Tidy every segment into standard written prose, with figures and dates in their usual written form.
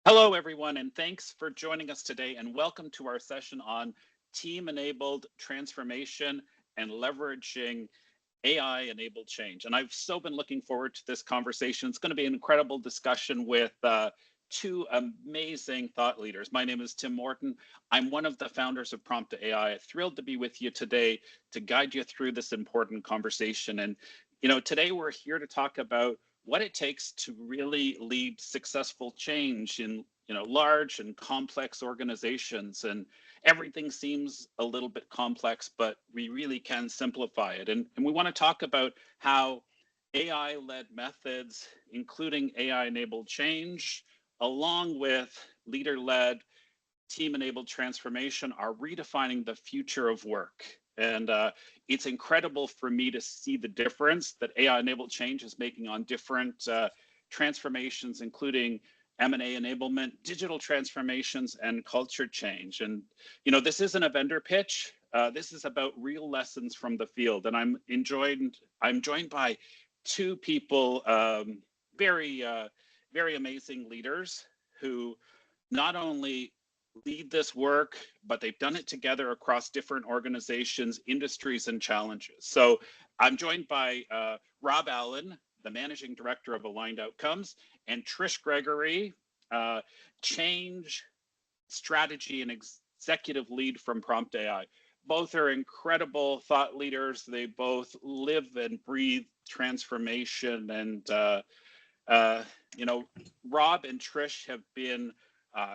Hello, everyone, and thanks for joining us today, and welcome to our session on team-enabled transformation and leveraging AI-enabled change. And I've so been looking forward to this conversation. It's going to be an incredible discussion with two amazing thought leaders. My name is Tim Morton. I'm one of the founders of Prompt AI. Thrilled to be with you today to guide you through this important conversation. And today we're here to talk about what it takes to really lead successful change in large and complex organizations. And everything seems a little bit complex, but we really can simplify it. And we want to talk about how AI-led methods, including AI-enabled change, along with leader-led team-enabled transformation, are redefining the future of work. And it's incredible for me to see the difference that AI-enabled change is making on different transformations, including M&A enablement, digital transformations, and culture change. And this isn't a vendor pitch. This is about real lessons from the field. And I'm joined by two people, very amazing leaders who not only lead this work, but they've done it together across different organizations, industries, and challenges. So I'm joined by Rob Allen, the Managing Director of Aligned Outcomes, and Trish Gregory, Change Strategy and Executive Lead from Prompt AI. Both are incredible thought leaders. They both live and breathe transformation. And, Rob and Trish have been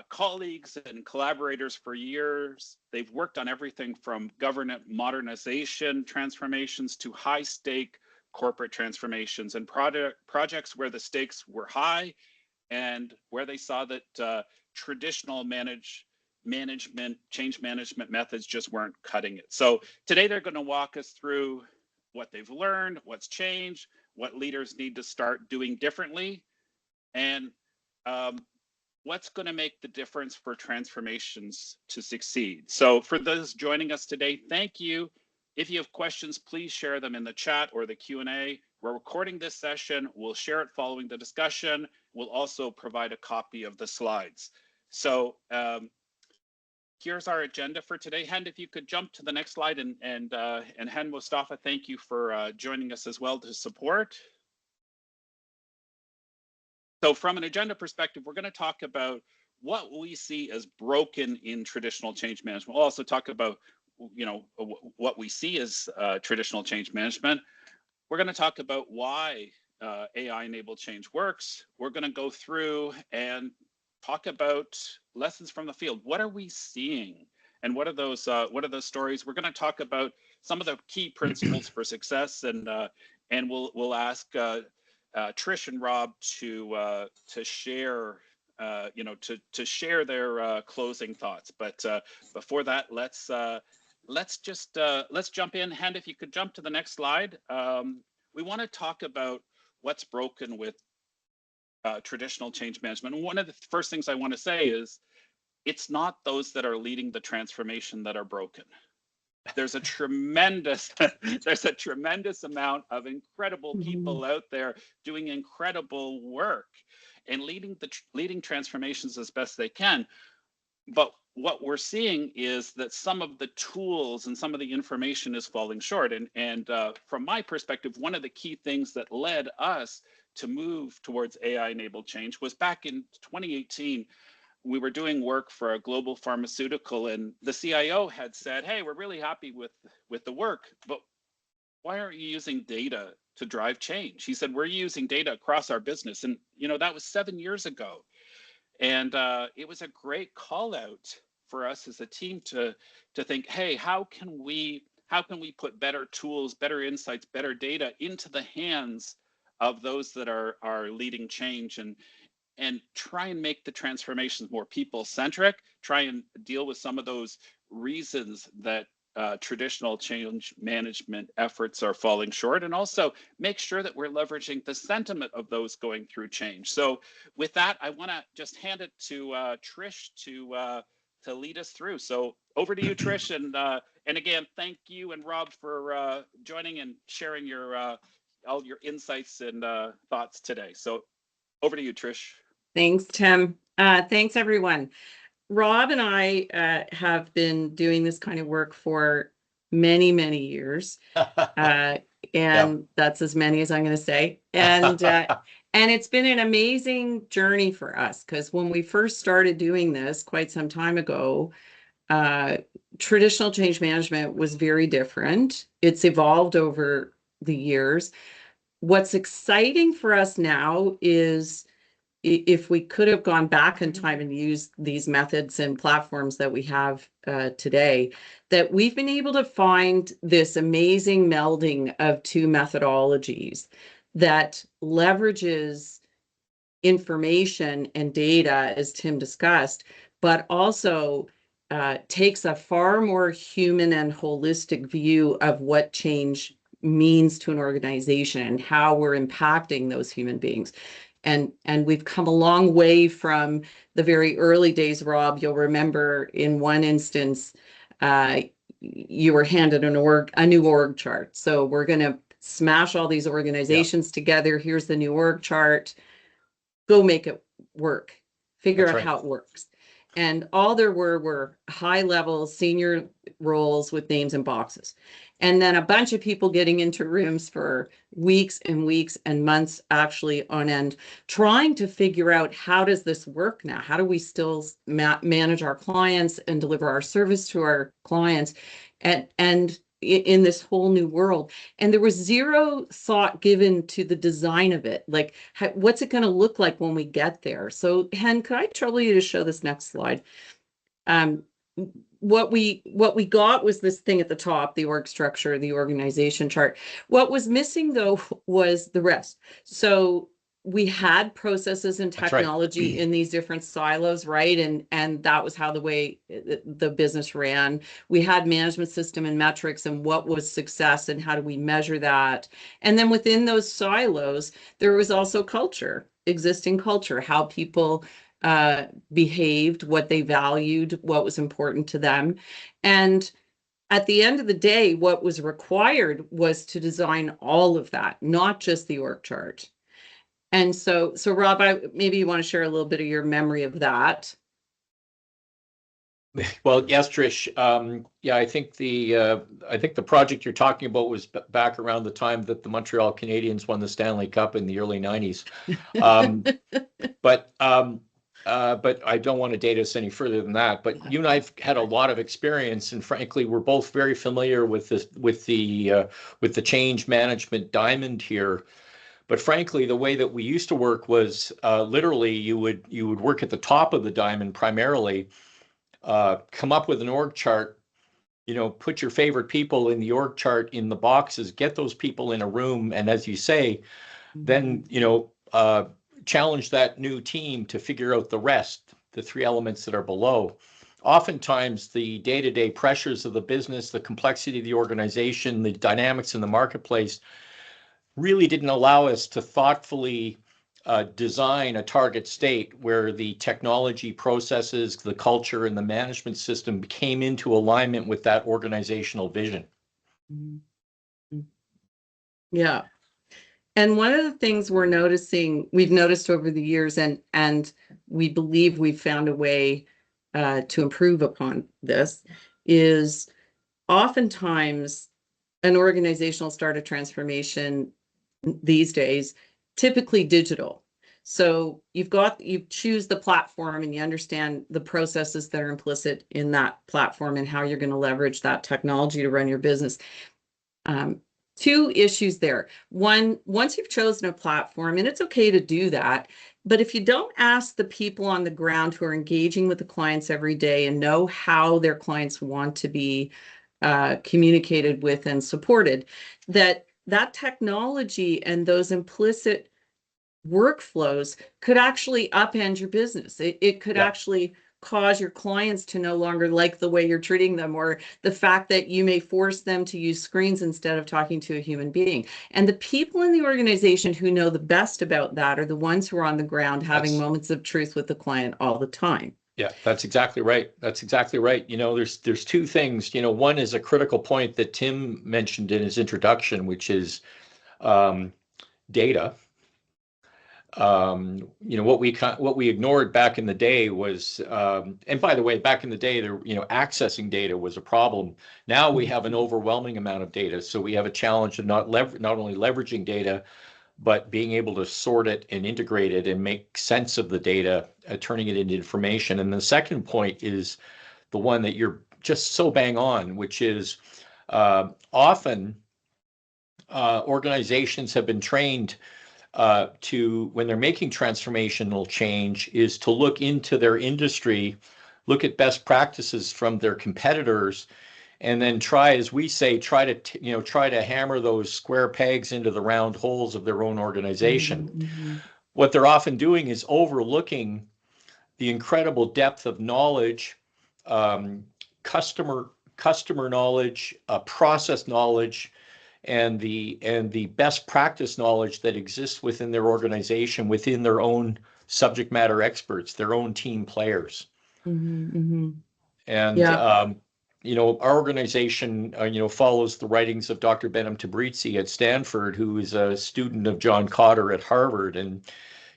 colleagues and collaborators for years. They've worked on everything from government modernization transformations to high-stake corporate transformations and projects where the stakes were high and where they saw that traditional change management methods just weren't cutting it. So today they're going to walk us through what they've learned, what's changed, what leaders need to start doing differently, and what's going to make the difference for transformations to succeed. So for those joining us today, thank you. If you have questions, please share them in the chat or the Q&A. We're recording this session. We'll share it following the discussion. We'll also provide a copy of the slides. So here's our agenda for today. Hen, if you could jump to the next slide, and Hen Mustafa, thank you for joining us as well to support. So from an agenda perspective, we're going to talk about what we see as broken in traditional change management. We'll also talk about, what we see as traditional change management. We're going to talk about why AI-enabled change works. We're going to go through and talk about lessons from the field. What are we seeing? And what are those stories? We're going to talk about some of the key principles for success, and we'll ask Trish and Rob to share share their closing thoughts. But before that, let's jump in. Hen, if you could jump to the next slide. We want to talk about what's broken with traditional change management. And one of the first things I want to say is it's not those that are leading the transformation that are broken. There's a tremendous amount of incredible people out there doing incredible work and leading transformations as best they can. But what we're seeing is that some of the tools and some of the information is falling short. And from my perspective, one of the key things that led us to move towards AI-enabled change was back in 2018. We were doing work for a global pharmaceutical, and the CIO had said, "Hey, we're really happy with the work, but why aren't you using data to drive change?" He said, "We're using data across our business." And that was 7 years ago. And it was a great call out for us as a team to think, hey, how can we put better tools, better insights, better data into the hands of those that are leading change, and try and make the transformations more people-centric, try and deal with some of those reasons that traditional change management efforts are falling short, and also make sure that we're leveraging the sentiment of those going through change. So with that, I want to just hand it to Trish to lead us through. So over to you, Trish, and again, thank you and Rob for joining and sharing your all your insights and thoughts today. So over to you, Trish. Thanks, Tim. Thanks, everyone. Rob and I have been doing this kind of work for many, many years. And that's as many as I'm going to say. And it's been an amazing journey for us, because when we first started doing this quite some time ago, traditional change management was very different. It's evolved over the years. What's exciting for us now is, if we could have gone back in time and used these methods and platforms that we have today, that we've been able to find this amazing melding of two methodologies that leverages information and data, as Tim discussed, but also takes a far more human and holistic view of what change means to an organization and how we're impacting those human beings. And we've come a long way from the very early days. Rob, you'll remember in one instance, you were handed a new org chart. So we're going to smash all these organizations together. Here's the new org chart. Go make it work. Figure out how it works. And all there were high-level senior roles with names and boxes. And then a bunch of people getting into rooms for weeks and weeks and months, actually on end, trying to figure out, how does this work now? How do we still manage our clients and deliver our service to our clients? And in this whole new world. And there was zero thought given to the design of it. Like, what's it going to look like when we get there? So, Hen, could I trouble you to show this next slide? What we got was this thing at the top, the org structure, the organization chart. What was missing, though, was the rest. So we had processes and technology in these different silos, right? And that was how the way the business ran. We had management system and metrics and what was success and how do we measure that. And then within those silos, there was also culture, existing culture, how people behaved, what they valued, what was important to them. And at the end of the day, what was required was to design all of that, not just the org chart. And so Rob, maybe you want to share a little bit of your memory of that. Well, yes, Trish. Yeah, I think the project you're talking about was back around the time that the Montreal Canadiens won the Stanley Cup in the early 90s. But I don't want to date us any further than that. But you and I've had a lot of experience, and frankly, we're both very familiar with the change management diamond here. But frankly, the way that we used to work was literally you would work at the top of the diamond primarily, come up with an org chart, put your favorite people in the org chart in the boxes, get those people in a room, and as you say, then challenge that new team to figure out the rest, the three elements that are below. Oftentimes, the day-to-day pressures of the business, the complexity of the organization, the dynamics in the marketplace really didn't allow us to thoughtfully design a target state where the technology processes, the culture, and the management system came into alignment with that organizational vision. Yeah. And one of the things we've noticed over the years, and we believe we've found a way to improve upon this, is oftentimes an organization will start a transformation these days, typically digital. So you choose the platform and you understand the processes that are implicit in that platform and how you're going to leverage that technology to run your business. Two issues there. One, once you've chosen a platform, and it's okay to do that, but if you don't ask the people on the ground who are engaging with the clients every day and know how their clients want to be communicated with and supported, that technology and those implicit workflows could actually upend your business. It could actually cause your clients to no longer like the way you're treating them, or the fact that you may force them to use screens instead of talking to a human being. And the people in the organization who know the best about that are the ones who are on the ground having moments of truth with the client all the time. Yeah, that's exactly right. That's exactly right. There's two things. One is a critical point that Tim mentioned in his introduction, which is data. What we ignored back in the day was, and by the way, back in the day, accessing data was a problem. Now we have an overwhelming amount of data, so we have a challenge of not only leveraging data, but being able to sort it and integrate it and make sense of the data, turning it into information. And the second point is the one that you're just so bang on, which is often organizations have been trained to, when they're making transformational change, is to look into their industry, look at best practices from their competitors, and then try, as we say, try to hammer those square pegs into the round holes of their own organization. What they're often doing is overlooking the incredible depth of knowledge, customer knowledge, process knowledge, and the best practice knowledge that exists within their organization, within their own subject matter experts, their own team players. And our organization follows the writings of Dr. Behnam Tabrizi at Stanford, who is a student of John Kotter at Harvard. And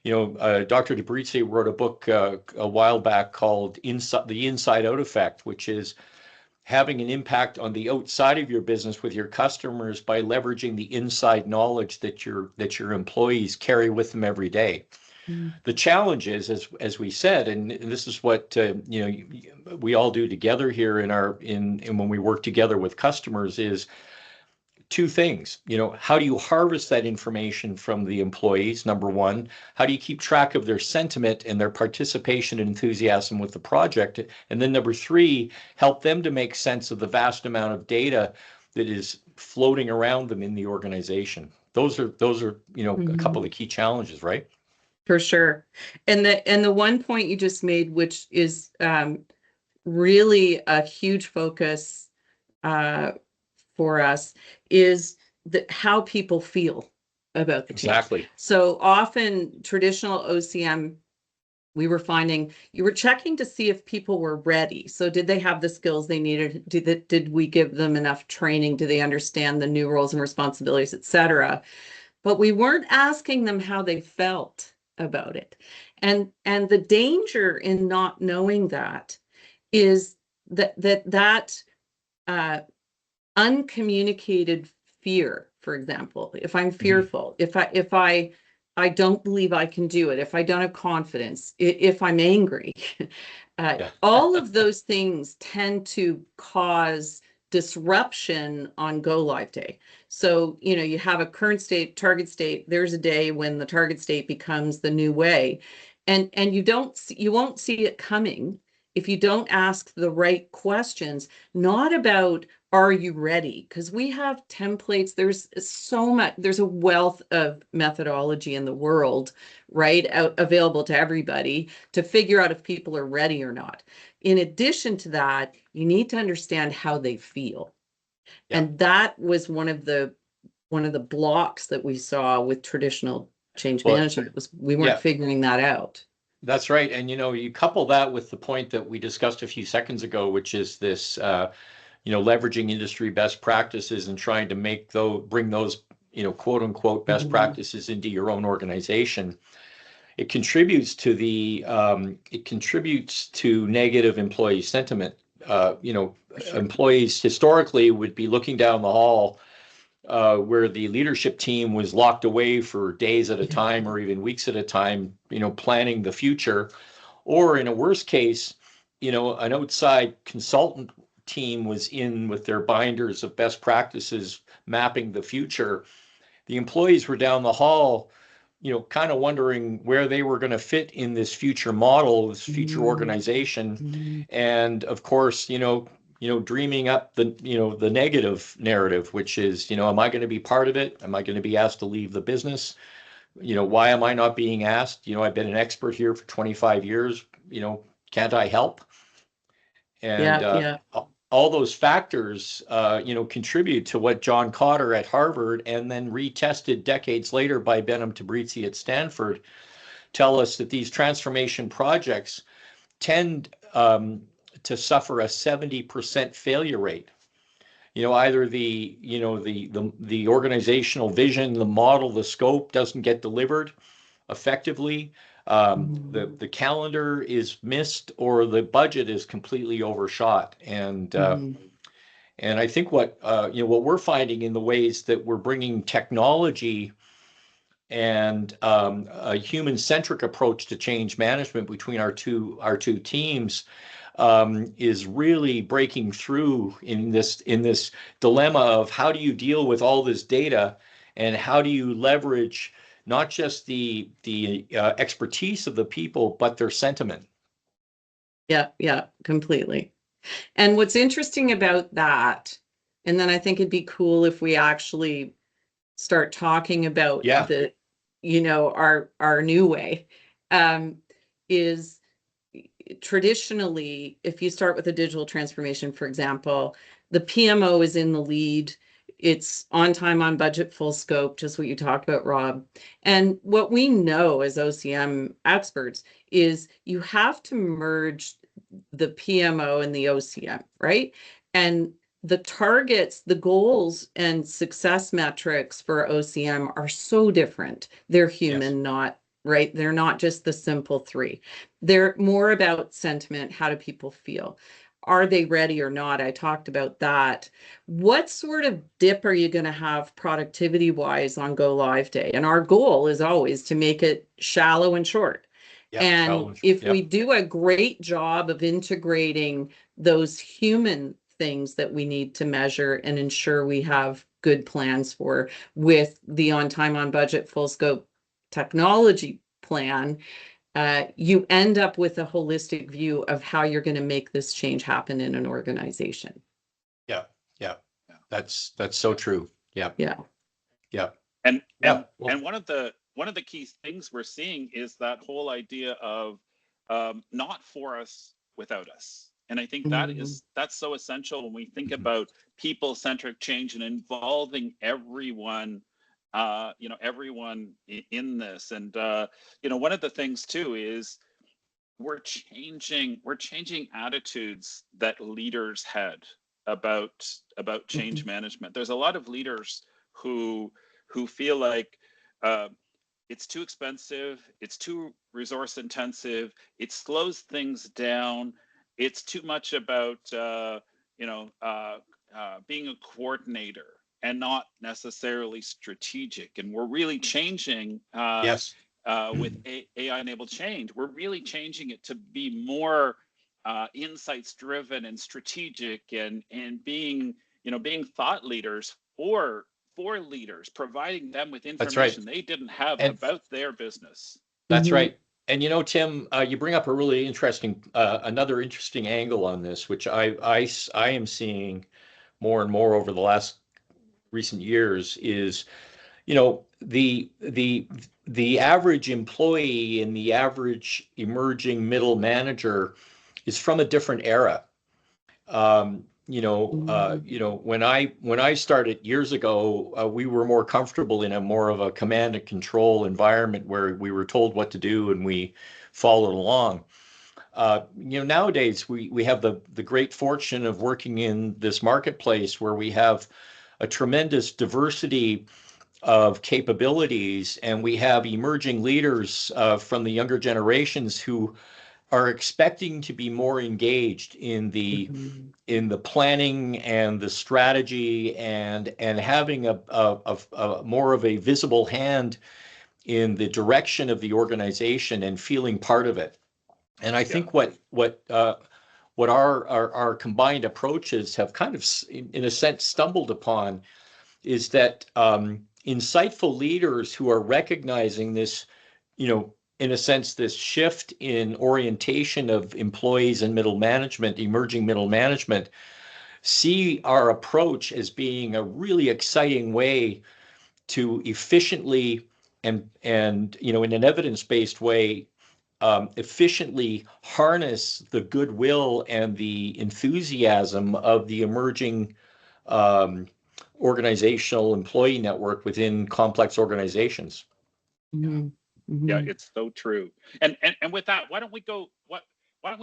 Dr. Tabrizi wrote a book a while back called The Inside Out Effect, which is having an impact on the outside of your business with your customers by leveraging the inside knowledge that your employees carry with them every day. The challenge is, as we said, and this is what we all do together here in when we work together with customers, is two things. How do you harvest that information from the employees? Number one, how do you keep track of their sentiment and their participation and enthusiasm with the project? And then number three, help them to make sense of the vast amount of data that is floating around them in the organization. Those are a couple of key challenges, right? For sure. And the one point you just made, which is really a huge focus for us, is how people feel about the change. Exactly. So often traditional OCM, we were finding you were checking to see if people were ready. So did they have the skills they needed? Did we give them enough training? Do they understand the new roles and responsibilities, et cetera? But we weren't asking them how they felt about it. And the danger in not knowing that is that uncommunicated fear. For example, if I'm fearful, if I don't believe I can do it, if I don't have confidence, if I'm angry, all of those things tend to cause disruption on go live day. So, you have a current state, target state, there's a day when the target state becomes the new way. And you won't see it coming if you don't ask the right questions, not about, are you ready? Because we have templates. There's so much, there's a wealth of methodology in the world, right, available to everybody to figure out if people are ready or not. In addition to that, you need to understand how they feel. And that was one of the blocks that we saw with traditional change management, was we weren't figuring that out. That's right. And, you couple that with the point that we discussed a few seconds ago, which is this, leveraging industry best practices and trying to bring those, quote unquote, best practices into your own organization. It contributes to negative employee sentiment. Employees historically would be looking down the hall where the leadership team was locked away for days at a time or even weeks at a time, planning the future. Or in a worst case, an outside consultant team was in with their binders of best practices, mapping the future. The employees were down the hall, kind of wondering where they were going to fit in this future model, this future organization. And of course, dreaming up the negative narrative, which is, am I going to be part of it? Am I going to be asked to leave the business? Why am I not being asked? I've been an expert here for 25 years. Can't I help? And all those factors, contribute to what John Kotter at Harvard and then retested decades later by Behnam Tabrizi at Stanford tell us that these transformation projects tend to suffer a 70% failure rate. Either the organizational vision, the model, the scope doesn't get delivered, effectively. Mhm. The calendar is missed or the budget is completely overshot. Mhm. And I think what what we're finding in the ways that we're bringing technology and a human-centric approach to change management between our two teams is really breaking through in this dilemma of how do you deal with all this data and how do you leverage not just the expertise of the people but their sentiment. Yeah, yeah, completely. And what's interesting about that, and then I think it'd be cool if we actually start talking about Yeah. our new way, um, is traditionally, if you start with a digital transformation, for example, the PMO is in the lead. It's on time, on budget, full scope, just what you talked about, Rob. And what we know as OCM experts is you have to merge the PMO and the OCM, right? And the targets, the goals, and success metrics for OCM are so different. They're Yes. human, not right. They're not just the simple three. They're more about sentiment. How do people feel? Are they ready or not? I talked about that. What sort of dip are you going to have productivity wise on go live day? And our goal is always to make it shallow and short. Yeah. And Challenge. if Yeah. we do a great job of integrating those human things that we need to measure and ensure we have good plans for with the on time, on budget, full scope technology plan, you end up with a holistic view of how you're going to make this change happen in an organization. Yeah. Yeah. Yeah. That's so true. Yeah. Yeah. Yeah. And Yeah. and Well, and one of the key things we're seeing is that whole idea of not for us without us. And I think Mhm. that's so essential when we think about people-centric change and involving everyone, everyone in this. And one of the things too is we're changing attitudes that leaders had about change Mhm. management. There's a lot of leaders who feel like uh, it's too expensive, it's too resource intensive, it slows things down, it's too much about being a coordinator and not necessarily strategic. And we're really changing yes. with AI-enabled change. We're really changing it to be more insights driven and strategic, and being thought leaders for leaders, providing them with That's right. information they didn't have And about their business. that's Mhm. right. And Tim, you bring up a really interesting, another interesting angle on this, which I am seeing more and more over the last recent years is, the average employee and the average emerging middle manager is from a different era. Mhm. When I started years ago, we were more comfortable in a more of a command and control environment where we were told what to do and we followed along. Nowadays we have the great fortune of working in this marketplace where we have a tremendous diversity of capabilities, and we have emerging leaders from the younger generations who are expecting to be more engaged Mhm. in the planning and the strategy and having a more of a visible hand in the direction of the organization and feeling part of it. And I Yeah, think what our combined approaches have kind of, in a sense, stumbled upon is that insightful leaders who are recognizing this, in a sense, this shift in orientation of employees and middle management, emerging middle management, see our approach as being a really exciting way to efficiently and in an evidence-based way, efficiently harness the goodwill and the enthusiasm of the emerging um, organizational employee network within complex organizations. yeah, Mhm. yeah. Mhm. It's so true. And with that, why don't we jump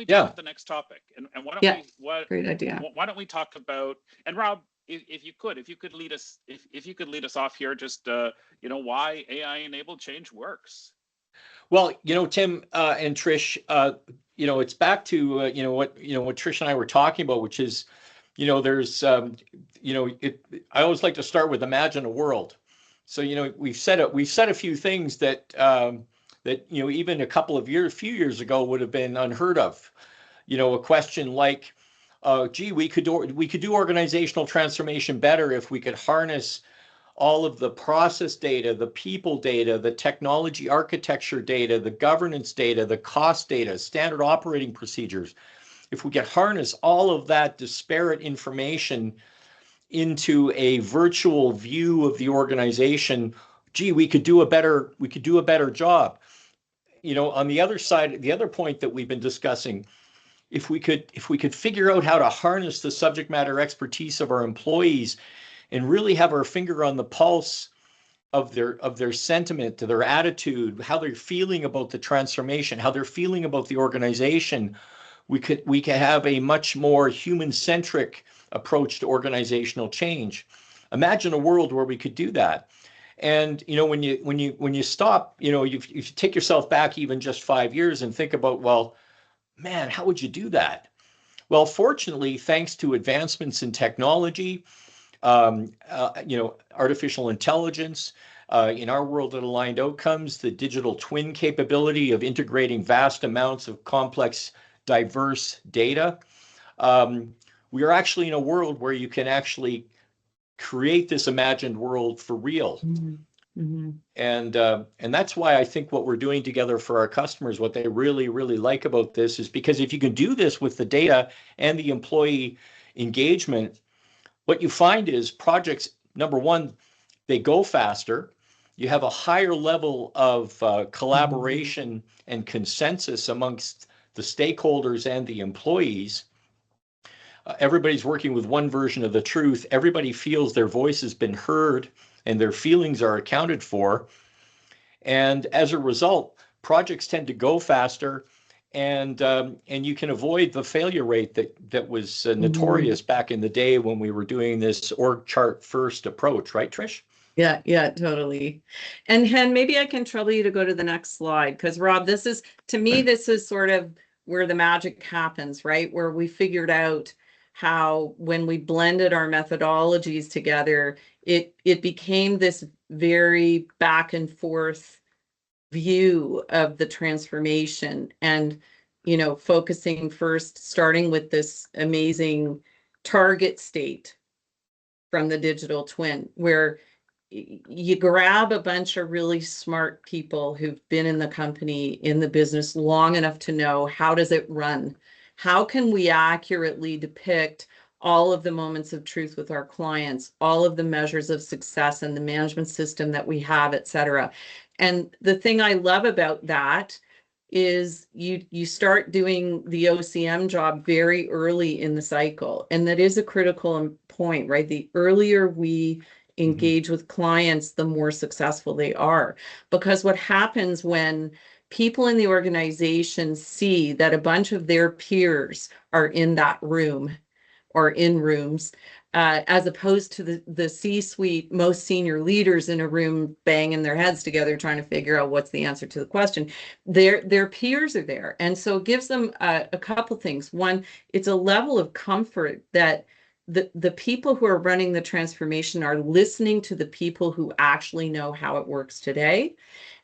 Yeah, to the next topic? And Yeah. Great idea. why don't we talk about, and Rob, if you could lead us, if you could lead us off here, just why AI enabled change works. Well, Tim and Trish, it's back to what Trish and I were talking about, which is, there's I always like to start with imagine a world. So we've said a few things that even few years ago would have been unheard of. A question like, gee, we could do organizational transformation better if we could harness all of the process data, the people data, the technology architecture data, the governance data, the cost data, standard operating procedures. If we could harness all of that disparate information into a virtual view of the organization, gee, we could do a better job. On the other side, the other point that we've been discussing, if we could figure out how to harness the subject matter expertise of our employees and really have our finger on the pulse of their sentiment, to their attitude, how they're feeling about the transformation, how they're feeling about the organization, we could have a much more human-centric approach to organizational change. Imagine a world where we could do that. And when you stop, you take yourself back even just 5 years and think about, well, man, how would you do that? Well, fortunately, thanks to advancements in technology, artificial intelligence, in our world at Aligned Outcomes, the digital twin capability of integrating vast amounts of complex, diverse data. We are actually in a world where you can actually create this imagined world for real. Mm-hmm. And that's why I think what we're doing together for our customers, what they really, really like about this is because if you can do this with the data and the employee engagement, what you find is projects, number one, they go faster. You have a higher level of collaboration and consensus amongst the stakeholders and the employees. Everybody's working with one version of the truth. Everybody feels their voice has been heard and their feelings are accounted for. And as a result, projects tend to go faster, and you can avoid the failure rate that was notorious back in the day when we were doing this org chart first approach, right, Trish? Yeah, totally. And Hen, maybe I can trouble you to go to the next slide, because Rob, to me, this is sort of where the magic happens, right? Where we figured out how, when we blended our methodologies together, it became this very back and forth view of the transformation, and focusing first, starting with this amazing target state from the digital twin, where you grab a bunch of really smart people who've been in the company, in the business long enough to know, how does it run? How can we accurately depict all of the moments of truth with our clients, all of the measures of success and the management system that we have, et cetera. And the thing I love about that is you start doing the OCM job very early in the cycle. And that is a critical point, right? The earlier we engage with clients, the more successful they are. Because what happens when people in the organization see that a bunch of their peers are in that room or in rooms, as opposed to the C-suite, most senior leaders in a room banging their heads together trying to figure out what's the answer to the question, their peers are there. And so it gives them a couple things. One, it's a level of comfort that the people who are running the transformation are listening to the people who actually know how it works today,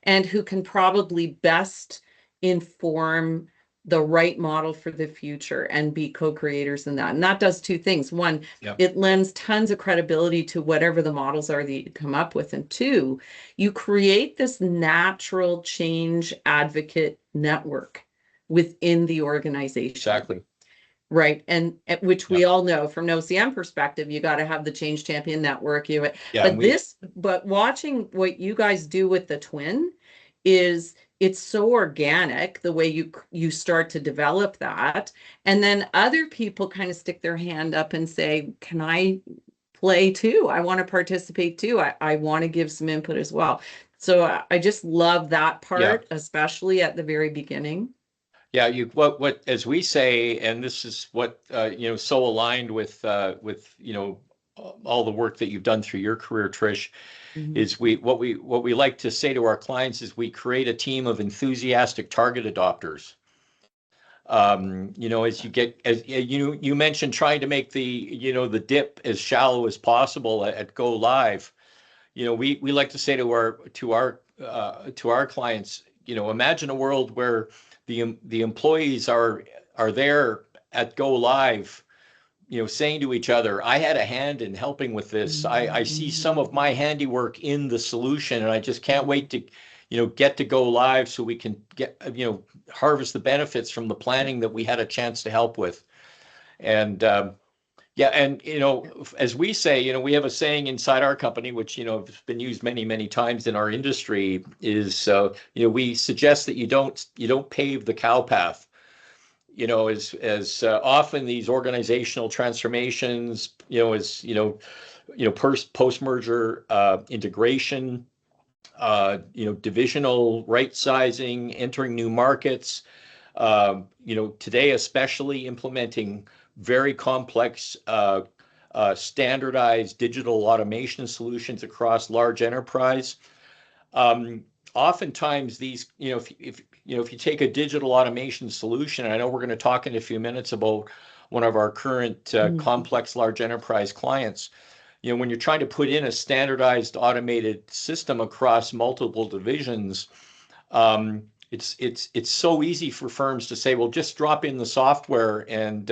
and who can probably best inform the right model for the future and be co-creators in that. And that does two things. One, it lends tons of credibility to whatever the models are that you come up with. And two, you create this natural change advocate network within the organization. Exactly. Right. And which we all know from an OCM perspective, you got to have the change champion network. But watching what you guys do with the twin it's so organic, the way you start to develop that. And then other people kind of stick their hand up and say, can I play too? I want to participate too. I want to give some input as well. So I just love that part, especially at the very beginning. Yeah, as we say, and this is what so aligned with all the work that you've done through your career, Trish, Mhm. is what we like to say to our clients is we create a team of enthusiastic target adopters. As you get, as you mentioned, trying to make the dip as shallow as possible at go live. We like to say to our clients, imagine a world where the employees are there at go live, saying to each other, I had a hand in helping with this. I see some of my handiwork in the solution, and I just can't wait to, get to go live so we can get, harvest the benefits from the planning that we had a chance to help with. And yeah, and as we say, we have a saying inside our company, which has been used many, many times in our industry, is we suggest that you don't pave the cow path. As often these organizational transformations, post-merger integration, divisional right sizing, entering new markets, today especially implementing very complex standardized digital automation solutions across large enterprise. Oftentimes these, if you take a digital automation solution, and I know we're going to talk in a few minutes about one of our current complex large enterprise clients, when you're trying to put in a standardized automated system across multiple divisions, it's so easy for firms to say, well, just drop in the software and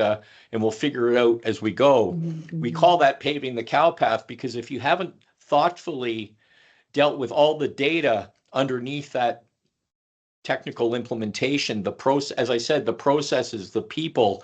we'll figure it out as we go. We call that paving the cow path, because if you haven't thoughtfully dealt with all the data underneath that technical implementation, the process, as I said, the processes, the people,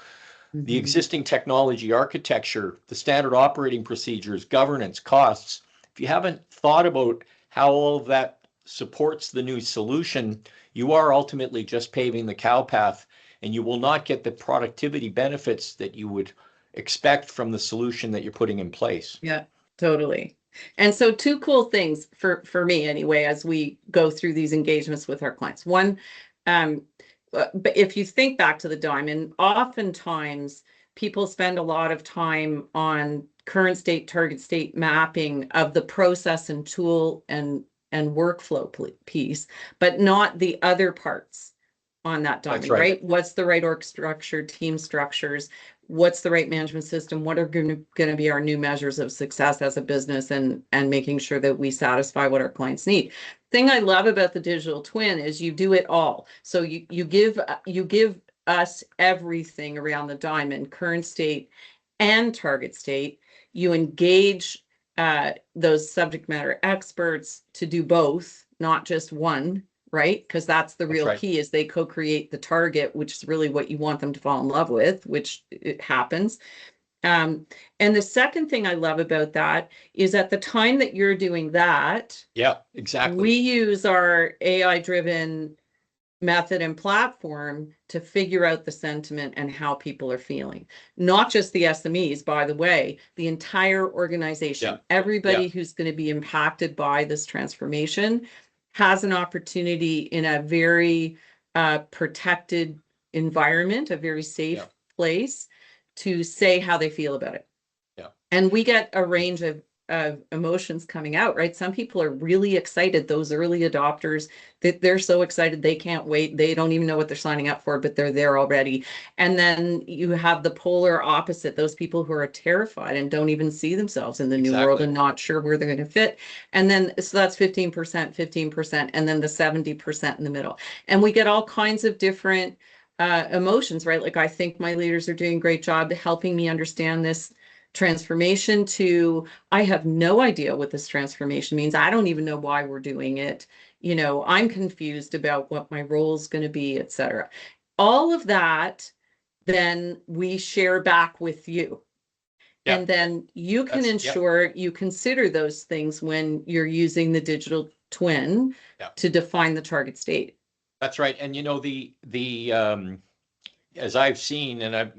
the existing technology architecture, the standard operating procedures, governance, costs, if you haven't thought about how all of that supports the new solution, you are ultimately just paving the cow path, and you will not get the productivity benefits that you would expect from the solution that you're putting in place. Yeah, totally. And so two cool things for me anyway, as we go through these engagements with our clients. One, but if you think back to the diamond, oftentimes people spend a lot of time on current state, target state mapping of the process and tool and workflow piece, but not the other parts on that diamond, right? What's the right org structure, team structures? What's the right management system? What are going to be our new measures of success as a business, and making sure that we satisfy what our clients need. Thing I love about the digital twin is you do it all. So you give us everything around the diamond, current state and target state. You engage those subject matter experts to do both, not just one, right? Because that's the real key, is they co-create the target, which is really what you want them to fall in love with, which it happens. And the second thing I love about that is at the time that you're doing that, yeah, exactly, we use our AI-driven method and platform to figure out the sentiment and how people are feeling. Not just the SMEs, by the way, the entire organization, everybody who's going to be impacted by this transformation has an opportunity in a very protected environment, a very safe place, to say how they feel about it. And we get a range of emotions coming out, right? Some people are really excited, those early adopters, that they're so excited they can't wait. They don't even know what they're signing up for, but they're there already. And then you have the polar opposite, those people who are terrified and don't even see themselves in the new world and not sure where they're going to fit. And then, so that's 15%, and then the 70% in the middle. And we get all kinds of different emotions, right? Like, I think my leaders are doing a great job helping me understand this transformation, to I have no idea what this transformation means. I don't even know why we're doing it. I'm confused about what my role is going to be, etc. All of that, then we share back with you. And then you can ensure you consider those things when you're using the digital twin to define the target state. That's right. And as I've seen, and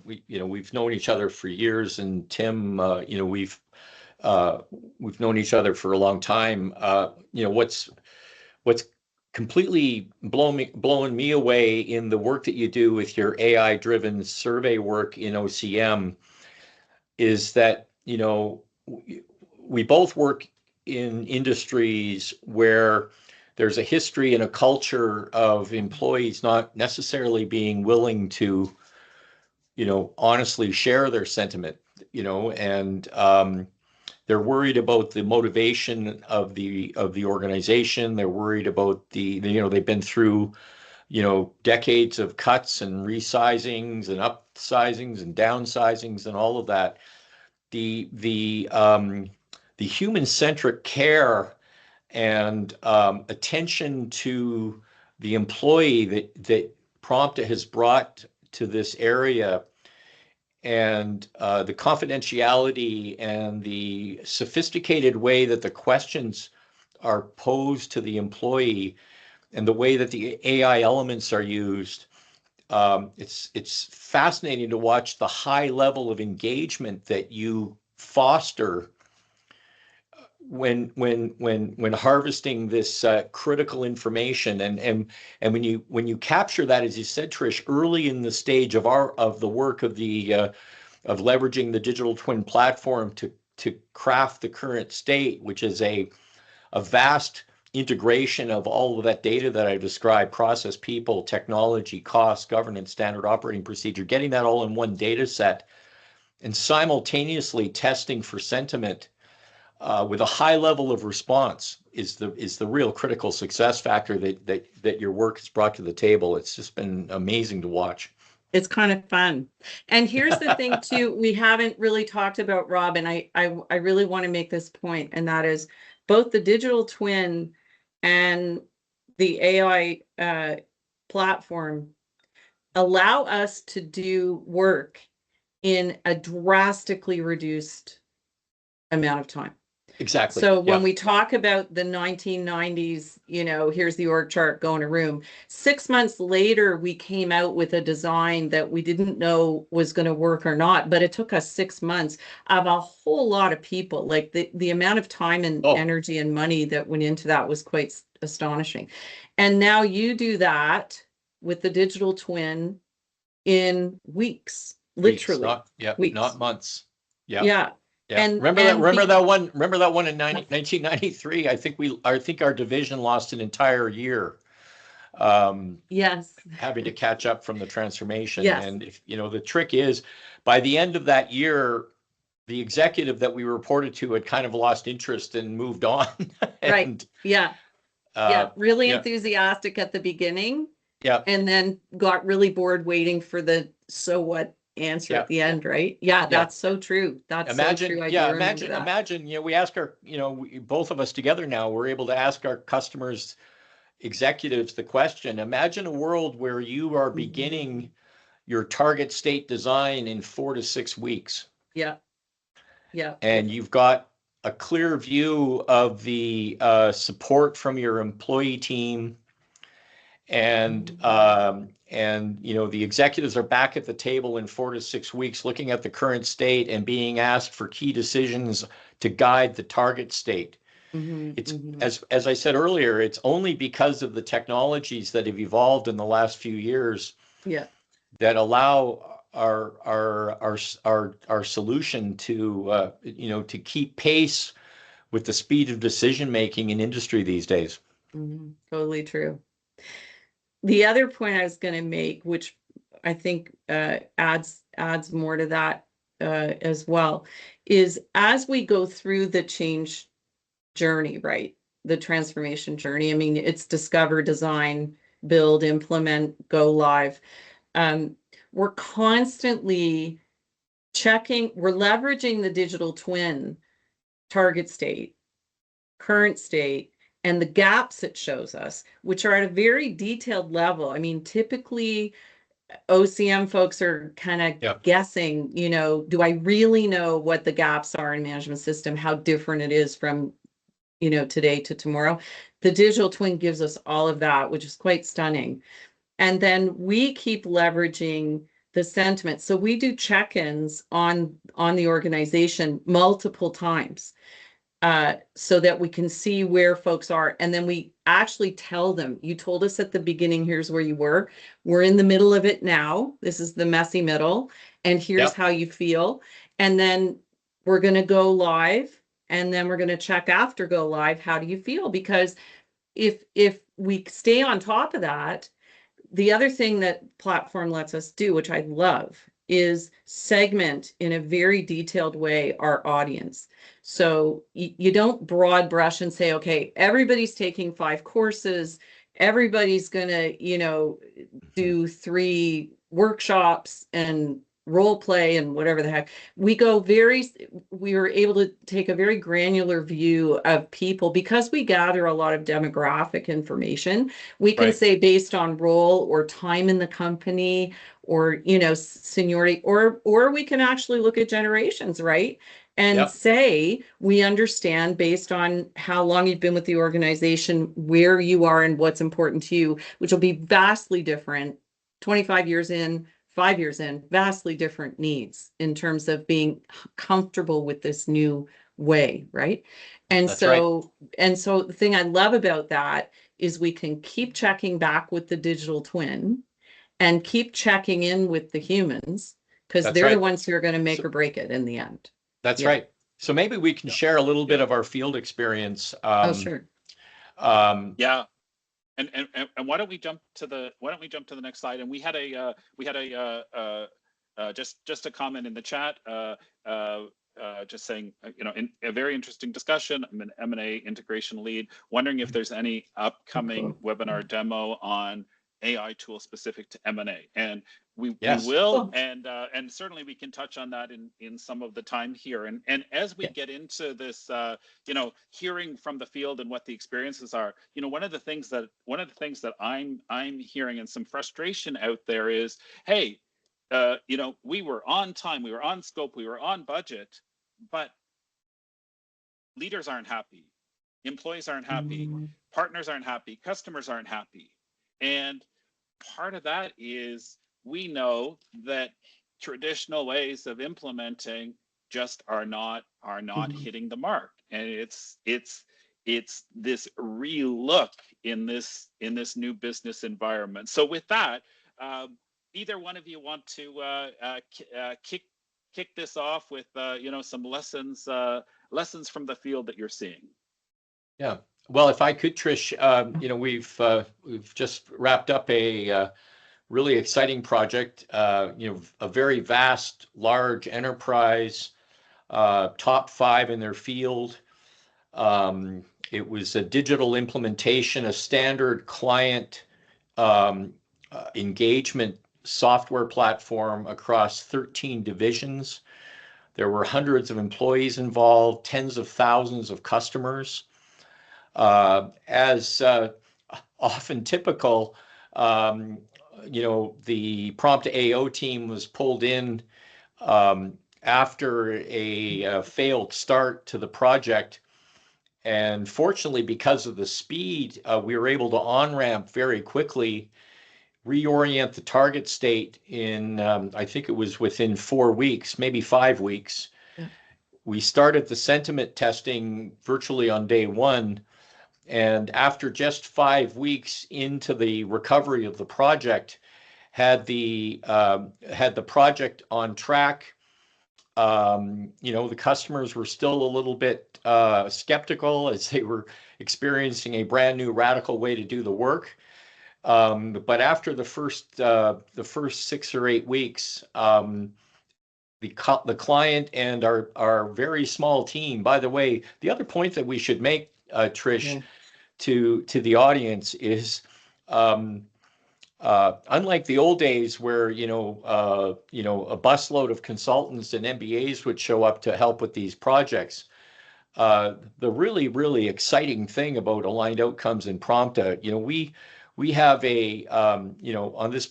we've known each other for years, and Tim, we've known each other for a long time. What's completely blowing me away in the work that you do with your AI-driven survey work in OCM is that you know, we both work in industries where there's a history and a culture of employees not necessarily being willing to, you know, honestly share their sentiment, you know, and they're worried about the motivation of the organization. They're worried about you know, they've been through, you know, decades of cuts and resizings and upsizings and downsizings and all of that. The human-centric care and attention to the employee that Prompta has brought to this area, and the confidentiality and the sophisticated way that the questions are posed to the employee and the way that the AI elements are used, it's fascinating to watch the high level of engagement that you foster when harvesting this critical information, and when you capture that, as you said, Trish, early in the stage of the work of leveraging the digital twin platform to craft the current state, which is a vast integration of all of that data that I described: process, people, technology, cost, governance, standard operating procedure, getting that all in one data set and simultaneously testing for sentiment with a high level of response is the real critical success factor that your work has brought to the table. It's just been amazing to watch. It's kind of fun. And here's the thing too, we haven't really talked about, Rob, and I really want to make this point, and that is both the digital twin and the AI platform allow us to do work in a drastically reduced amount of time. Exactly. So when we talk about the 1990s, you know, here's the org chart, go in a room. 6 months later, we came out with a design that we didn't know was going to work or not, but it took us 6 months of a whole lot of people. Like the amount of time and energy and money that went into that was quite astonishing. And now you do that with the digital twin in weeks, literally. Weeks, not months. Yeah. Yeah. And remember that one in 1993. I think our division lost an entire year. Yes. Having to catch up from the transformation. Yes. And if you know, the trick is, by the end of that year, the executive that we reported to had kind of lost interest and moved on. And, right. Yeah. Really enthusiastic at the beginning. Yeah. And then got really bored waiting for the so what answer at the end, right? Yeah, that's so true. That's so true. Imagine, you know, we ask our, you know, both of us together now, we're able to ask our customers, executives, the question: imagine a world where you are beginning your target state design in 4 to 6 weeks. Yeah. And you've got a clear view of the support from your employee team, and you know, the executives are back at the table in 4 to 6 weeks looking at the current state and being asked for key decisions to guide the target state. It's as I said earlier, it's only because of the technologies that have evolved in the last few years that allow our solution to you know, to keep pace with the speed of decision making in industry these days. Totally true. The other point I was going to make, which I think adds more to that as well, is as we go through the change journey, right? The transformation journey. I mean, it's discover, design, build, implement, go live. We're constantly checking, we're leveraging the digital twin target state, current state, and the gaps it shows us, which are at a very detailed level. I mean, typically OCM folks are kind of guessing, you know, do I really know what the gaps are in management system, how different it is from, you know, today to tomorrow? The digital twin gives us all of that, which is quite stunning. And then we keep leveraging the sentiment. So we do check-ins on the organization multiple times. So that we can see where folks are. And then we actually tell them, you told us at the beginning, here's where you were. We're in the middle of it now. This is the messy middle. And here's how you feel. And then we're going to go live, and then we're going to check after go live. How do you feel? Because if we stay on top of that, the other thing that platform lets us do, which I love, is segment in a very detailed way our audience. So you don't broad brush and say, okay, everybody's taking 5 courses, everybody's gonna, do 3 workshops and role play and whatever the heck. We were able to take a very granular view of people because we gather a lot of demographic information. We can Right. say based on role or time in the company or, seniority, or we can actually look at generations, right? And Yep. say, we understand based on how long you've been with the organization, where you are and what's important to you, which will be vastly different 25 years in, 5 years in, vastly different needs in terms of being comfortable with this new way, right? And That's right. so the thing I love about that is we can keep checking back with the digital twin and keep checking in with the humans, because That's they're the right. ones who are going to make So- or break it in the end. That's Yeah. right. So maybe we can Yeah. share a little bit Yeah. of our field experience. Oh, sure. Yeah. And why don't we jump to the next slide? And we had just a comment in the chat, just saying, in a very interesting discussion. I'm an M&A integration lead, wondering if there's any upcoming webinar demo on AI tools specific to M&A, and Yes. we will, Cool. and certainly we can touch on that in some of the time here. And as we get into this, hearing from the field and what the experiences are, one of the things that I'm hearing and some frustration out there is, hey, we were on time, we were on scope, we were on budget, but leaders aren't happy, employees aren't happy, partners aren't happy, customers aren't happy. And part of that is we know that traditional ways of implementing just are not hitting the mark. And it's this relook in this new business environment. So with that, either one of you want to kick this off with some lessons from the field that you're seeing? Yeah. Well, if I could, Trish, we've just wrapped up a really exciting project. A very vast, large enterprise, top 5 in their field. It was a digital implementation, a standard client engagement software platform across 13 divisions. There were hundreds of employees involved, tens of thousands of customers. As often typical, the Prompt AO team was pulled in after a failed start to the project. And fortunately, because of the speed, we were able to on-ramp very quickly, reorient the target state in, I think it was within 4 weeks, maybe 5 weeks. Yeah. We started the sentiment testing virtually on day 1. And after just 5 weeks into the recovery of the project, had the project on track. The customers were still a little bit skeptical as they were experiencing a brand new radical way to do the work. But after the first 6 or 8 weeks, the client and our very small team. By the way, the other point that we should make, Trish, Yeah. to the audience is, unlike the old days where a busload of consultants and MBAs would show up to help with these projects, the really, really exciting thing about Aligned Outcomes and Prompta, we have a on this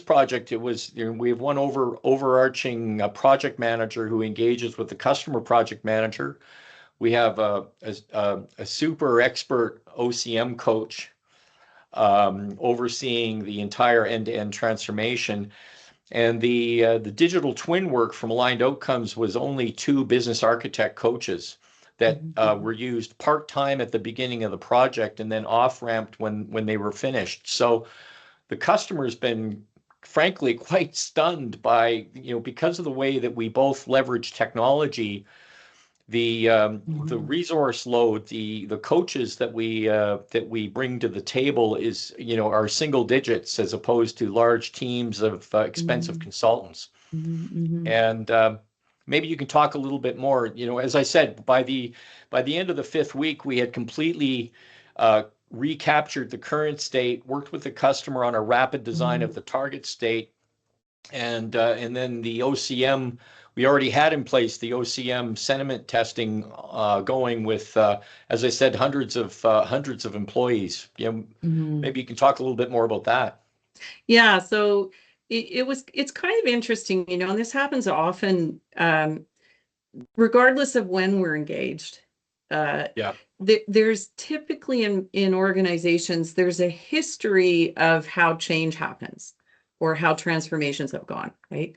project, it was, we have one overarching project manager who engages with the customer project manager. We have a super expert OCM coach overseeing the entire end-to-end transformation. And the digital twin work from Aligned Outcomes was only 2 business architect coaches that were used part-time at the beginning of the project and then off-ramped when they were finished. So the customer's been frankly quite stunned by, because of the way that we both leverage technology the resource load, the coaches that we bring to the table is, are single digits as opposed to large teams of expensive consultants. And maybe you can talk a little bit more. As I said, by the end of the 5th week, we had completely recaptured the current state, worked with the customer on a rapid design of the target state, and then the OCM. We already had in place the OCM sentiment testing going with, as I said, hundreds of employees. Maybe you can talk a little bit more about that. Yeah, so it's kind of interesting, and this happens often, regardless of when we're engaged. Yeah. There's typically in organizations, there's a history of how change happens or how transformations have gone, right?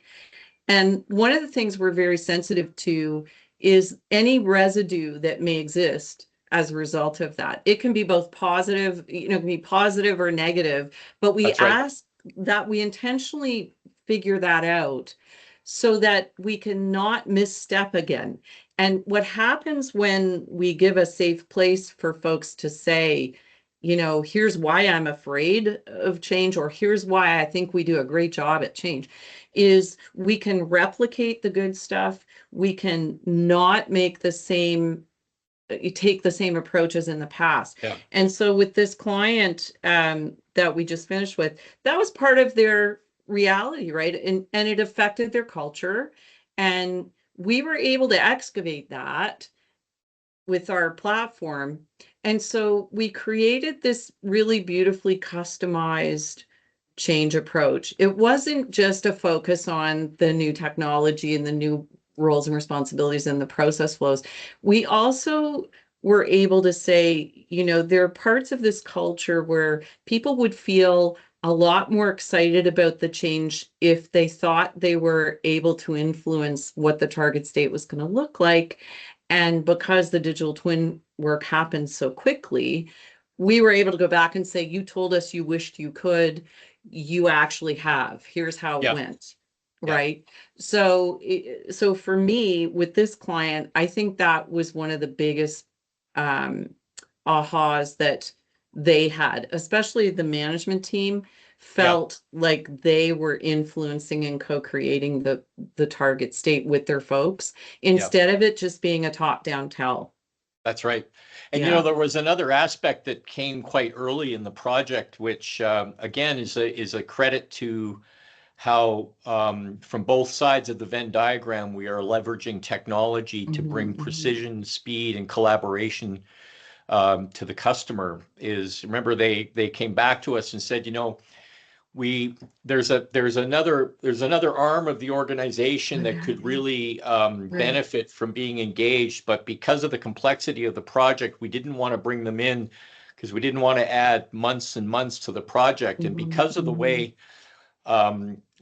And one of the things we're very sensitive to is any residue that may exist as a result of that. It can be both positive, it can be positive or negative, but we ask that we intentionally figure that out so that we cannot misstep again. And what happens when we give a safe place for folks to say, here's why I'm afraid of change, or here's why I think we do a great job at change, is we can replicate the good stuff. We can not make take the same approach as in the past. Yeah. And so with this client that we just finished with, that was part of their reality, right? And it affected their culture. And we were able to excavate that with our platform. And so we created this really beautifully customized change approach. It wasn't just a focus on the new technology and the new roles and responsibilities and the process flows. We also were able to say, there are parts of this culture where people would feel a lot more excited about the change if they thought they were able to influence what the target state was going to look like. And because the digital twin work happened so quickly, we were able to go back and say, you told us you wished you could, you actually have. Here's how it went. Yeah. Right. So for me, with this client, I think that was one of the biggest ahas that they had, especially the management team felt like they were influencing and co-creating the target state with their folks instead of it just being a top-down tell. That's right. And there was another aspect that came quite early in the project, which again is a credit to how from both sides of the Venn diagram we are leveraging technology to bring precision, speed, and collaboration to the customer. Is, remember, they came back to us and said, there's another arm of the organization that could really benefit from being engaged, but because of the complexity of the project, we didn't want to bring them in because we didn't want to add months and months to the project. And because of the way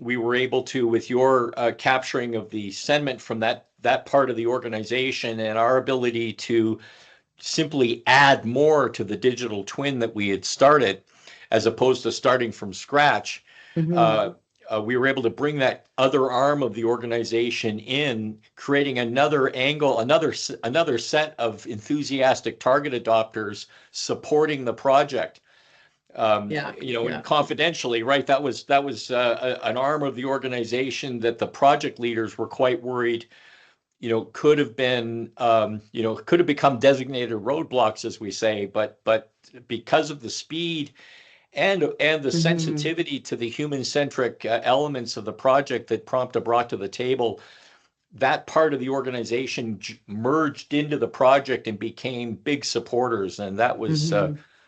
we were able to, with your capturing of the sentiment from that part of the organization and our ability to simply add more to the digital twin that we had started, as opposed to starting from scratch, we were able to bring that other arm of the organization in, creating another angle, another set of enthusiastic target adopters supporting the project. And confidentially, right? That was an arm of the organization that the project leaders were quite worried, could have become designated roadblocks, as we say, but because of the speed and the sensitivity to the human-centric elements of the project that Prompta brought to the table, that part of the organization merged into the project and became big supporters. And that was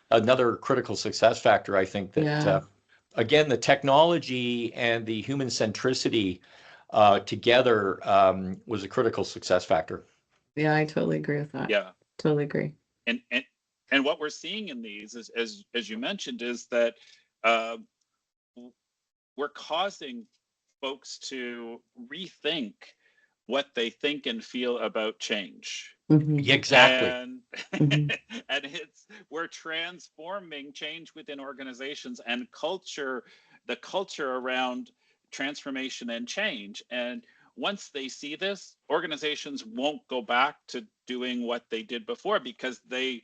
another critical success factor, I think, that, again, the technology and the human centricity together was a critical success factor. Yeah, I totally agree with that. Yeah. Totally agree. And what we're seeing in these is, as you mentioned, is that we're causing folks to rethink what they think and feel about change. Exactly. And we're transforming change within organizations and culture, the culture around transformation and change. And once they see this, organizations won't go back to doing what they did before, because they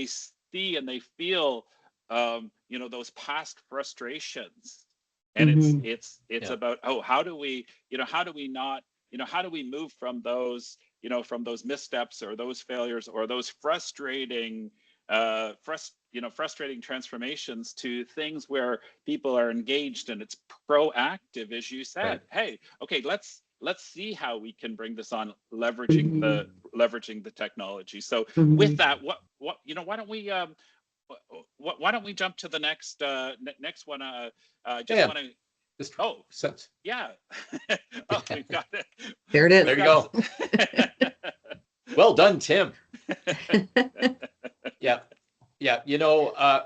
see and they feel, those past frustrations. And Mhm. it's Yeah. about, oh, how do we not, how do we move from those, from those missteps or those failures or those frustrating frustrating transformations to things where people are engaged and it's proactive, as you said. Right. Hey, okay, let's see how we can bring this on, Mhm. leveraging the technology. So with Mhm. that, why don't we why don't we jump to the next next one? Just Yeah. want to. Just Oh, sense. yeah. Oh, we've got it. There it is. There you go. Well done, Tim. Yeah. Yeah,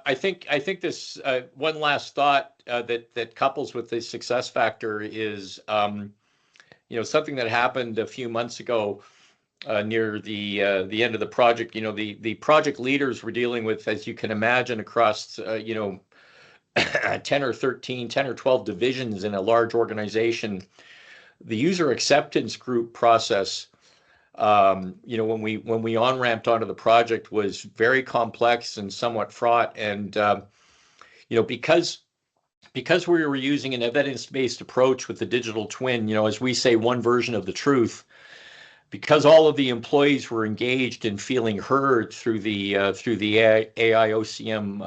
I think this one last thought that couples with the success factor is, something that happened a few months ago near the end of the project. The project leaders were dealing with, as you can imagine, across 10 or 12 divisions in a large organization. The user acceptance group process, when we on-ramped onto the project, was very complex and somewhat fraught. And because we were using an evidence-based approach with the digital twin, as we say, one version of the truth, because all of the employees were engaged and feeling heard through the AI OCM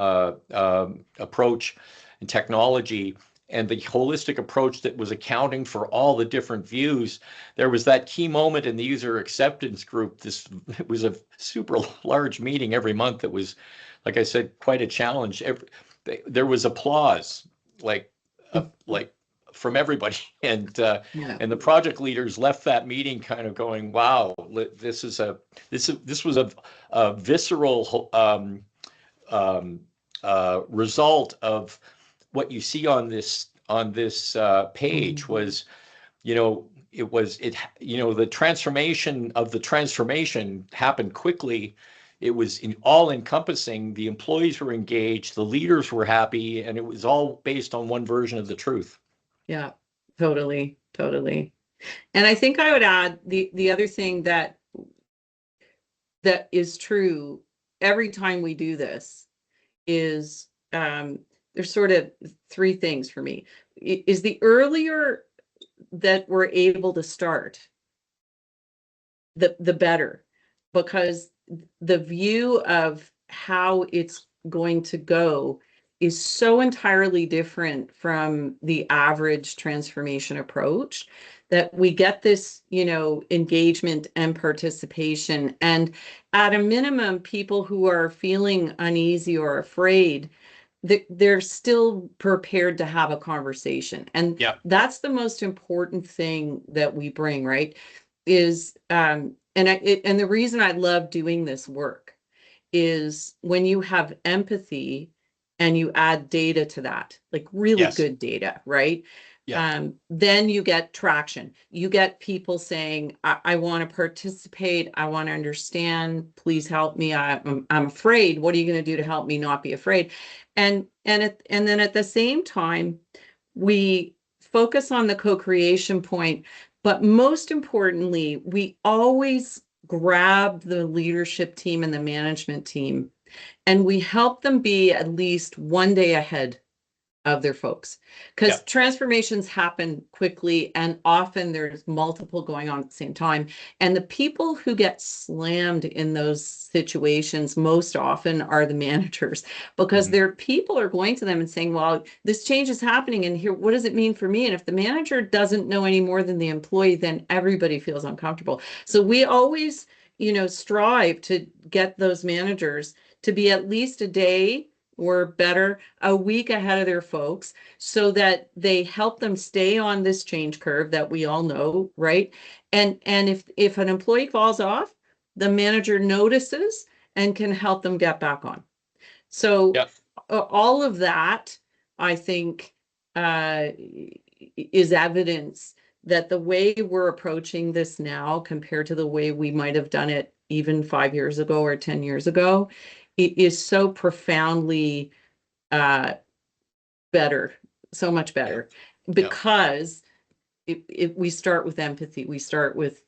approach and technology, and the holistic approach that was accounting for all the different views, there was that key moment in the user acceptance group. It was a super large meeting every month. That was, like I said, quite a challenge. There was applause, like from everybody, and Yeah. the project leaders left that meeting kind of going, "Wow, this was a visceral result of what you see on this page." Mhm. Was the transformation of the transformation happened quickly. It was all encompassing. The employees were engaged, the leaders were happy, and it was all based on one version of the truth. Yeah, totally, totally. And I think I would add the other thing that is true every time we do this is, there's sort of three things for me. Is the earlier that we're able to start, the better, because the view of how it's going to go is so entirely different from the average transformation approach, that we get this, engagement and participation. And at a minimum, people who are feeling uneasy or afraid, they're still prepared to have a conversation. And Yeah. that's the most important thing that we bring, right? Is and the reason I love doing this work is when you have empathy and you add data to that, like really Yes. good data, right? Yeah. Then you get traction. You get people saying, I want to participate. I want to understand. Please help me. I'm afraid. What are you going to do to help me not be afraid? And then at the same time, we focus on the co-creation point, but most importantly, we always grab the leadership team and the management team, and we help them be at least one day ahead of their folks, because transformations happen quickly and often there's multiple going on at the same time. And the people who get slammed in those situations most often are the managers, because their people are going to them and saying, well, this change is happening and here, what does it mean for me? And if the manager doesn't know any more than the employee, then everybody feels uncomfortable. So we always, strive to get those managers to be at least a day or better, a week ahead of their folks, so that they help them stay on this change curve that we all know, right? And if an employee falls off, the manager notices and can help them get back on. So all of that, I think, is evidence that the way we're approaching this now compared to the way we might have done it even 5 years ago or 10 years ago, it is so profoundly better, so much better, because we start with empathy. We start with,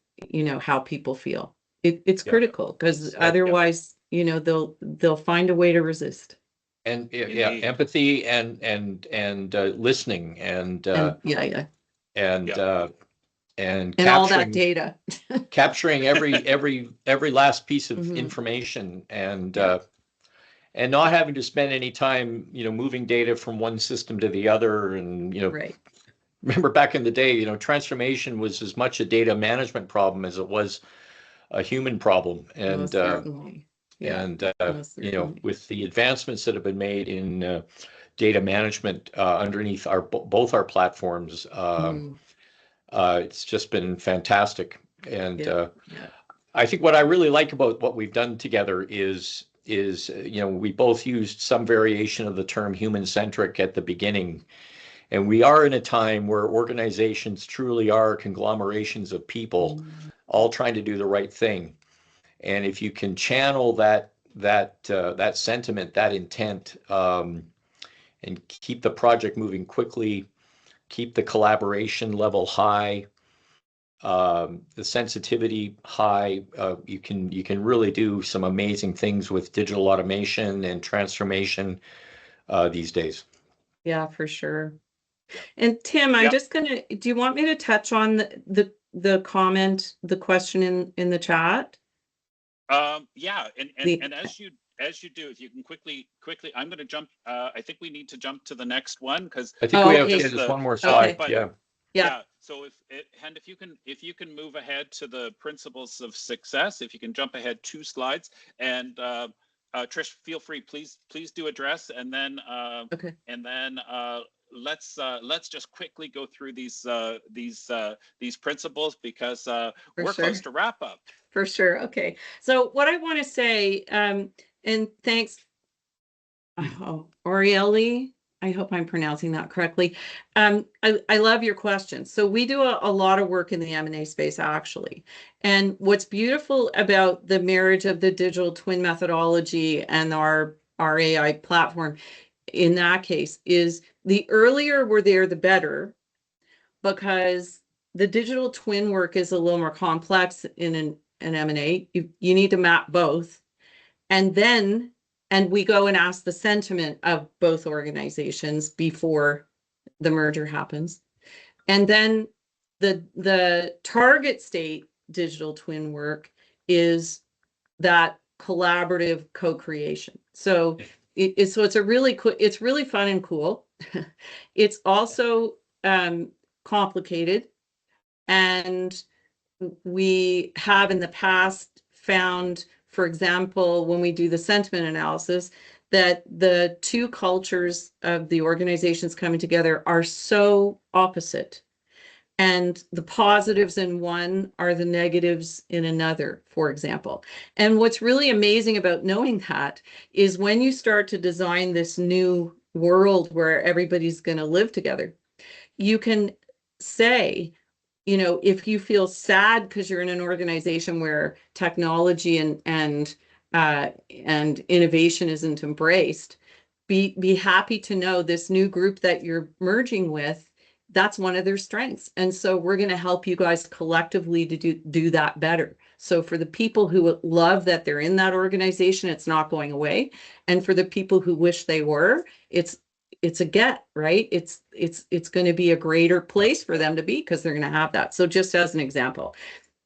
how people feel. It's Yeah. critical because Yeah. otherwise, they'll find a way to resist. And Indeed. empathy and listening and Yeah. and And all that data. capturing every last piece of Mhm. information Yeah. and not having to spend any time, moving data from one system to the other. And, Right. remember back in the day, transformation was as much a data management problem as it was a human problem. Most certainly. Yeah. Most certainly. With the advancements that have been made in data management underneath both our platforms, it's just been fantastic. And Yeah. I think what I really like about what we've done together is we both used some variation of the term human-centric at the beginning. And we are in a time where organizations truly are conglomerations of people all trying to do the right thing. And if you can channel that sentiment, that intent, and keep the project moving quickly, keep the collaboration level high, the sensitivity high, you can really do some amazing things with digital automation and transformation these days. Yeah, for sure. And Tim, I'm Yep. just gonna, do you want me to touch on the comment, the question in the chat? Yeah, and The- and as you do, if you can quickly, I'm going to jump. I think we need to jump to the next one because I think we have okay. just one more slide. but- Yeah. Yeah. So if you can move ahead to the principles of success, if you can jump ahead 2 slides, and Trish, feel free, please do address, and then Okay. let's just quickly go through these principles because we're sure. close to wrap up. For sure. Okay. So what I want to say, and thanks, Orieli, I hope I'm pronouncing that correctly. I love your question. So we do a lot of work in the M&A space, actually. And what's beautiful about the marriage of the digital twin methodology and our AI platform in that case is the earlier we're there, the better, because the digital twin work is a little more complex in an M&A. You need to map both. And we go and ask the sentiment of both organizations before the merger happens. And then the target state digital twin work is that collaborative co-creation. So it's a really cool, it's really fun and cool. It's also complicated. And we have in the past found, for example, when we do the sentiment analysis, that the two cultures of the organizations coming together are so opposite. And the positives in one are the negatives in another, for example. And what's really amazing about knowing that is when you start to design this new world where everybody's going to live together, you can say, if you feel sad because you're in an organization where technology and innovation isn't embraced, be happy to know this new group that you're merging with, that's one of their strengths. And so we're going to help you guys collectively to do that better. So for the people who love that they're in that organization, it's not going away. And for the people who wish they were, it's a get, right? It's going to be a greater place for them to be because they're going to have that. So just as an example,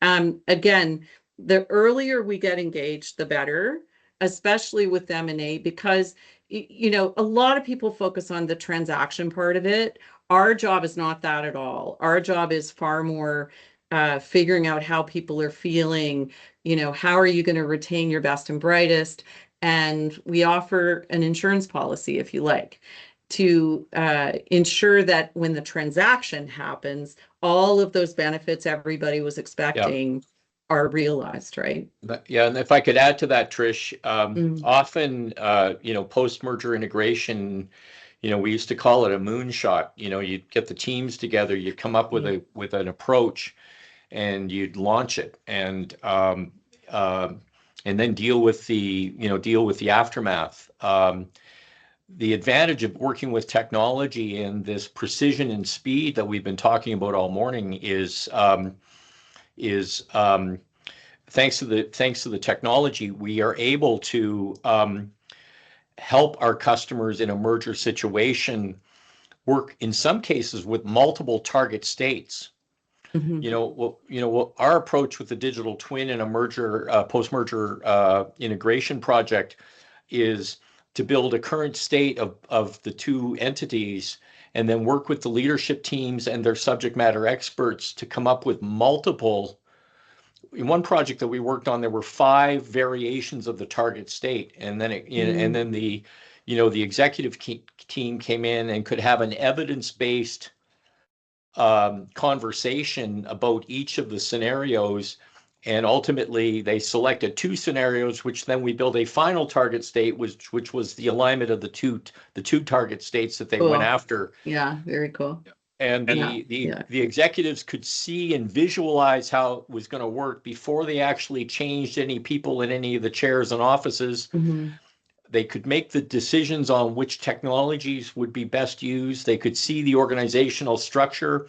again, the earlier we get engaged, the better, especially with M&A, because a lot of people focus on the transaction part of it. Our job is not that at all. Our job is far more figuring out how people are feeling, how are you going to retain your best and brightest? And we offer an insurance policy, if you like, to ensure that when the transaction happens, all of those benefits everybody was expecting are realized, right? Yeah, and if I could add to that, Trish, often, post-merger integration, we used to call it a moonshot. You'd get the teams together, you'd come up with an approach, and you'd launch it, and then deal with the aftermath. the advantage of working with technology and this precision and speed that we've been talking about all morning is thanks to the technology, we are able to help our customers in a merger situation work in some cases with multiple target states. Our approach with the digital twin and a merger, post-merger integration project is to build a current state of the two entities and then work with the leadership teams and their subject matter experts to come up with multiple. In one project that we worked on, there were 5 variations of the target state, and then and then the executive team came in and could have an evidence-based conversation about each of the scenarios, and ultimately they selected 2 scenarios, which then we built a final target state, which was the alignment of the two target states that they went after. Yeah, very cool. And the executives could see and visualize how it was going to work before they actually changed any people in any of the chairs and offices. They could make the decisions on which technologies would be best used. They could see the organizational structure,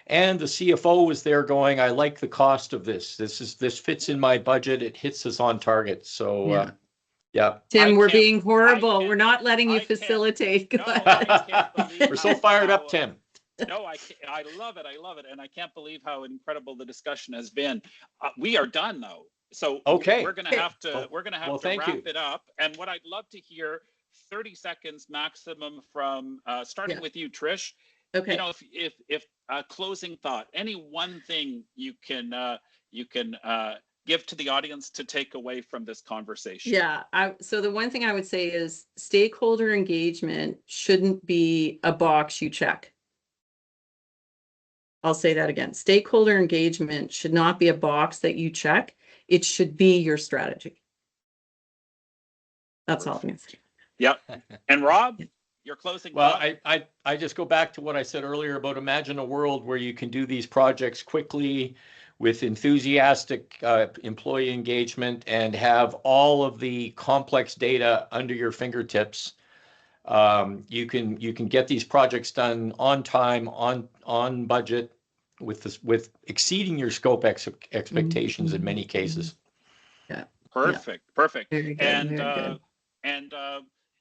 and the CFO was there going, "I like the cost of this. This fits in my budget. It hits us on target." So yeah. Tim, we're being horrible. We're not letting you facilitate. We're so fired up, Tim. No, I love it. I love it. And I can't believe how incredible the discussion has been. We are done though. So okay, we're going to have to wrap it up. And what I'd love to hear, 30 seconds maximum from starting with you, Trish. Okay. You know, if closing thought, any one thing you can give to the audience to take away from this conversation. Yeah. So the one thing I would say is stakeholder engagement shouldn't be a box you check. I'll say that again. Stakeholder engagement should not be a box that you check. It should be your strategy. That's all I'm going to say. Yep. And Rob, your closing Well, thought? I just go back to what I said earlier about imagine a world where you can do these projects quickly with enthusiastic employee engagement and have all of the complex data under your fingertips. You can get these projects done on time, on budget, with exceeding your scope expectations in many cases. Yeah. Perfect. Very good,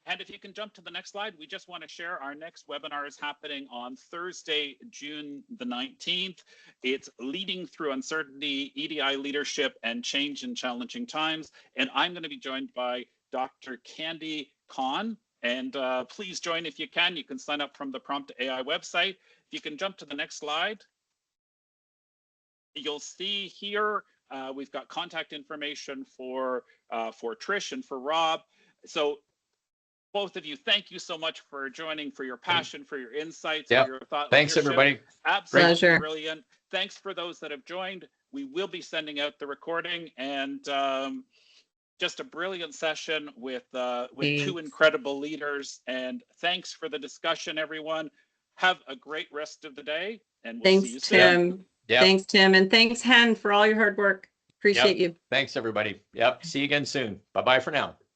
And if you can jump to the next slide, we just want to share our next webinar is happening on Thursday, June the 19th. It's Leading Through Uncertainty, EDI Leadership and Change in Challenging Times. And I'm going to be joined by Dr. Candy Khan. And please join if you can. You can sign up from the Prompt AI website. If you can jump to the next slide, you'll see here we've got contact information for Trish and for Rob. So both of you, thank you so much for joining, for your passion, for your insights, for your thought Thanks, leadership. everybody. Absolutely Pleasure. Brilliant. Thanks for those that have joined. We will be sending out the recording, and just a brilliant session with 2 incredible leaders. And thanks for the discussion, everyone. Have a great rest of the day, and we'll see you soon. Tim. Thanks, Tim. And thanks, Hen, for all your hard work. Appreciate you. Thanks, everybody. Yep. See you again soon. Bye-bye for now.